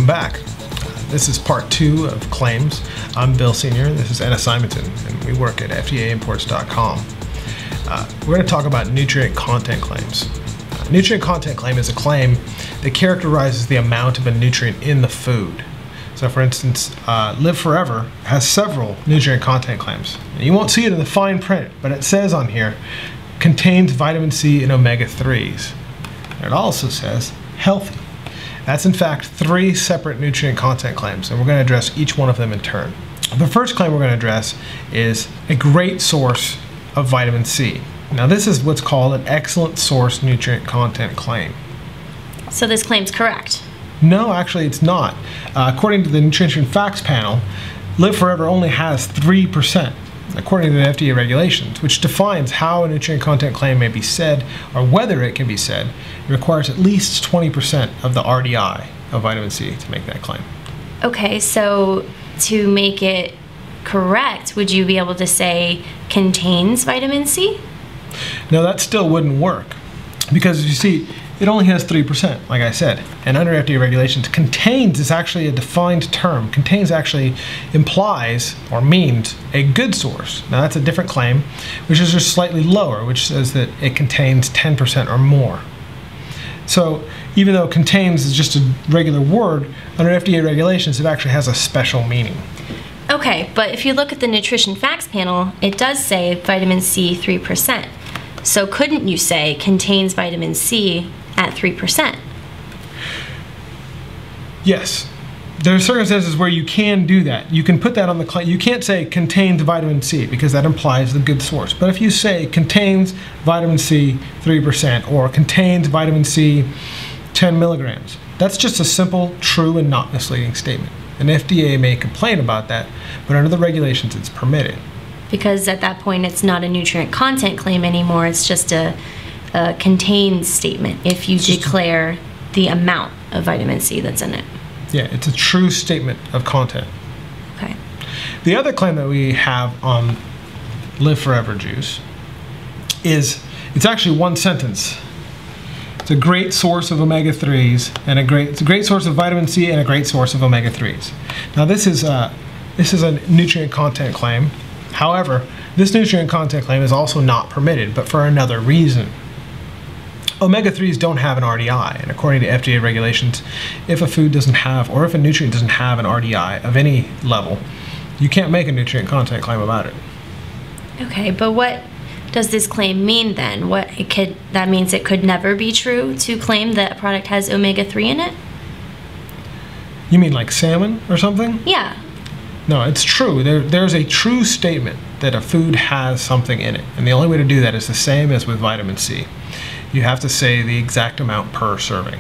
Welcome back. This is part 2 of claims. I'm Bill Sr. This is Enna Simonton, and we work at FDAimports.com. We're going to talk about nutrient content claims. Nutrient content claim is a claim that characterizes the amount of a nutrient in the food. So for instance, Live Forever has several nutrient content claims. You won't see it in the fine print, but it says on here, contains vitamin C and omega-3s. It also says healthy. That's in fact 3 separate nutrient content claims, and we're going to address each one of them in turn. The first claim we're going to address is a great source of vitamin C. Now this is what's called an excellent source nutrient content claim. So this claim's correct? No, actually it's not. According to the Nutrition Facts Panel, Live Forever only has 3%, according to the FDA regulations, which defines how a nutrient content claim may be said, or whether it can be said. It requires at least 20% of the RDI of vitamin C to make that claim. Okay, so to make it correct, would you be able to say contains vitamin C? No, that still wouldn't work, because you see, it only has 3%, like I said, and under FDA regulations, contains is actually a defined term. Contains actually implies or means a good source. Now that's a different claim, which is just slightly lower, which says that it contains 10% or more. So even though contains is just a regular word, under FDA regulations, it actually has a special meaning. Okay, but if you look at the Nutrition Facts Panel, it does say vitamin C 3%. So couldn't you say contains vitamin C at 3%? Yes. There are circumstances where you can do that. You can put that on the claim. You can't say contains vitamin C because that implies the good source. But if you say contains vitamin C 3% or contains vitamin C 10 milligrams, that's just a simple, true, and not misleading statement. And FDA may complain about that, but under the regulations it's permitted. Because at that point it's not a nutrient content claim anymore, it's just a contains statement if you declare the amount of vitamin C that's in it. Yeah, it's a true statement of content. Okay. The other claim that we have on Live Forever juice is, it's actually one sentence. It's a great source of omega-3s, and it's a great source of vitamin C and a great source of omega-3s. Now this is a nutrient content claim. However, this nutrient content claim is also not permitted, but for another reason. Omega-3s don't have an RDI, and according to FDA regulations, if a food doesn't have, or if a nutrient doesn't have an RDI of any level, you can't make a nutrient content claim about it. Okay, but what does this claim mean then? That means it could never be true to claim that a product has omega-3 in it? You mean like salmon or something? Yeah. No, it's true. There's a true statement that a food has something in it. And the only way to do that is the same as with vitamin C. You have to say the exact amount per serving.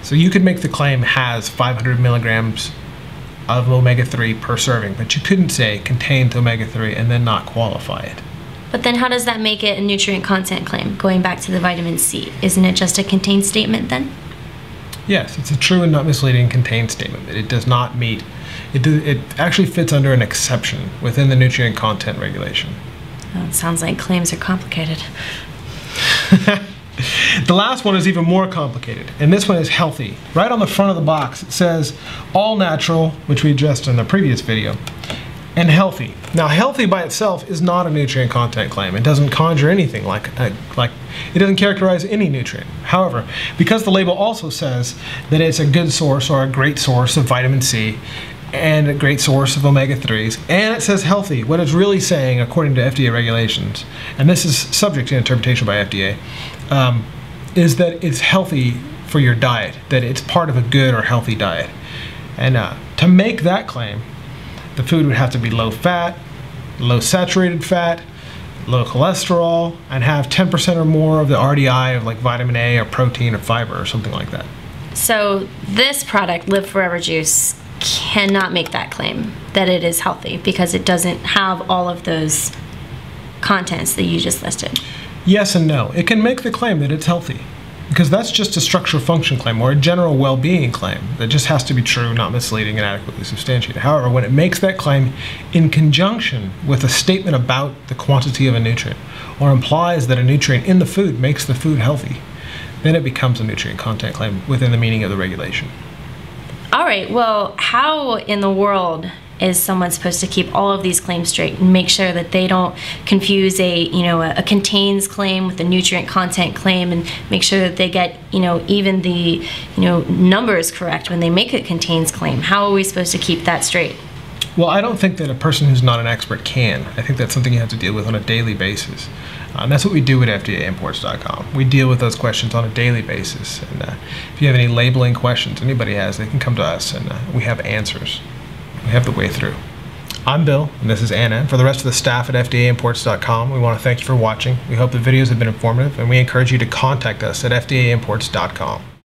So you could make the claim has 500 milligrams of omega-3 per serving, but you couldn't say contains omega-3 and then not qualify it. But then how does that make it a nutrient content claim, going back to the vitamin C? Isn't it just a contains statement then? Yes, it's a true and not misleading contains statement. It does not meet. It actually fits under an exception within the nutrient content regulation. Oh, it sounds like claims are complicated. The last one is even more complicated, and this one is healthy. Right on the front of the box it says all natural, which we addressed in the previous video, and healthy. Now healthy by itself is not a nutrient content claim. It doesn't conjure anything like it doesn't characterize any nutrient. However, because the label also says that it's a good source or a great source of vitamin C and a great source of omega-3s, and it says healthy, what it's really saying, according to FDA regulations, and this is subject to interpretation by FDA, is that it's healthy for your diet, that it's part of a good or healthy diet. And to make that claim, the food would have to be low fat, low saturated fat, low cholesterol, and have 10% or more of the RDI of like vitamin A or protein or fiber or something like that. So this product, Live Forever Juice, cannot make that claim that it is healthy because it doesn't have all of those contents that you just listed. Yes and no. It can make the claim that it's healthy because that's just a structure function claim or a general well-being claim that just has to be true, not misleading, and adequately substantiated. However, when it makes that claim in conjunction with a statement about the quantity of a nutrient or implies that a nutrient in the food makes the food healthy, then it becomes a nutrient content claim within the meaning of the regulation. All right, well, how in the world is someone supposed to keep all of these claims straight and make sure that they don't confuse a contains claim with a nutrient content claim, and make sure that they get, even the, numbers correct when they make a contains claim? How are we supposed to keep that straight? Well, I don't think that a person who's not an expert can. I think that's something you have to deal with on a daily basis. And that's what we do at FDAimports.com. We deal with those questions on a daily basis. And if you have any labeling questions, anybody has, they can come to us, and we have answers. We have the way through. I'm Bill, and this is Anna. And for the rest of the staff at FDAimports.com, we want to thank you for watching. We hope the videos have been informative, and we encourage you to contact us at FDAimports.com.